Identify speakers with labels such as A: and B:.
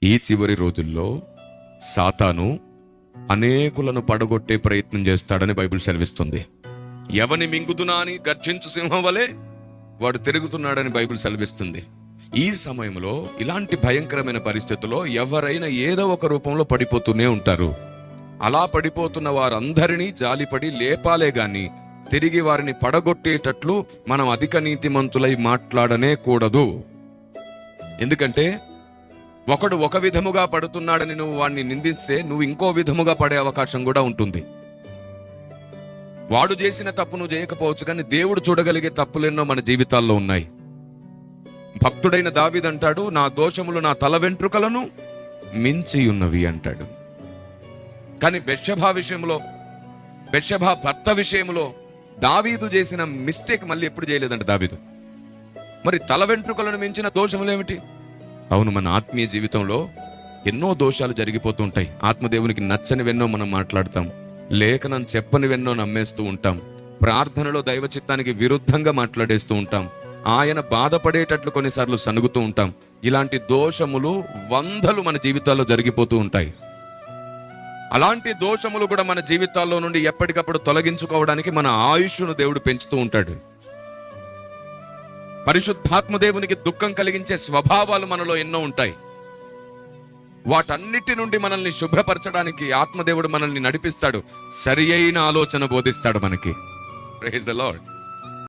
A: ఈ చివరి రోజుల్లో సాతాను అనేకులను పడగొట్టే ప్రయత్నం చేస్తాడని బైబిల్ సెలవిస్తుంది. ఎవని మింగుదునా అని గర్జించు సింహం వలె వాడు తిరుగుతున్నాడని బైబిల్ సెలవిస్తుంది. ఈ సమయంలో ఇలాంటి భయంకరమైన పరిస్థితుల్లో ఎవరైనా ఏదో ఒక రూపంలో పడిపోతూనే ఉంటారు. అలా పడిపోతున్న వారందరినీ జాలిపడి లేపాలే గాని తిరిగి వారిని పడగొట్టేటట్లు మనం అధిక నీతిమంతులై మాట్లాడనే కూడదు. ఎందుకంటే ఒకడు ఒక విధముగా పడుతున్నాడని నువ్వు వాడిని నిందిస్తే నువ్వు ఇంకో విధముగా పడే అవకాశం కూడా ఉంటుంది. వాడు చేసిన తప్పు నువ్వు చేయకపోవచ్చు, కానీ దేవుడు చూడగలిగే తప్పులెన్నో మన జీవితాల్లో ఉన్నాయి. భక్తుడైన దావీదు అంటాడు, నా దోషములు నా తల వెంట్రుకలను మించి ఉన్నవి అంటాడు. కానీ బెత్షెబా భర్త విషయంలో దావీదు చేసిన మిస్టేక్ మళ్ళీ ఎప్పుడు చేయలేదంట దావీదు. మరి తల వెంట్రుకలను మించిన దోషములు ఏమిటి? అవును, మన ఆత్మీయ జీవితంలో ఎన్నో దోషాలు జరిగిపోతుంటాయి. ఆత్మదేవునికి నచ్చనివెన్నో మనం మాట్లాడతాం, లేఖనం చెప్పనివెన్నో నమ్మేస్తూ ఉంటాం, ప్రార్థనలో దైవ చిత్తానికి విరుద్ధంగా మాట్లాడేస్తూ ఉంటాం, ఆయన బాధపడేటట్లు కొన్నిసార్లు సనుగుతూ ఉంటాం. ఇలాంటి దోషములు వందలు మన జీవితాల్లో జరిగిపోతూ ఉంటాయి. అలాంటి దోషములు కూడా మన జీవితాల్లో నుండి ఎప్పటికప్పుడు తొలగించుకోవడానికి మన ఆయుష్ను దేవుడు పెంచుతూ ఉంటాడు. పరిశుద్ధాత్మ దేవునికి దుఃఖం కలిగించే స్వభావాలు మనలో ఎన్నో ఉంటాయి. వాటన్నిటి నుండి మనల్ని శుభ్రపరచడానికి ఆత్మదేవుడు మనల్ని నడిపిస్తాడు, సరి అయిన ఆలోచన బోధిస్తాడు మనకి. Praise the lord.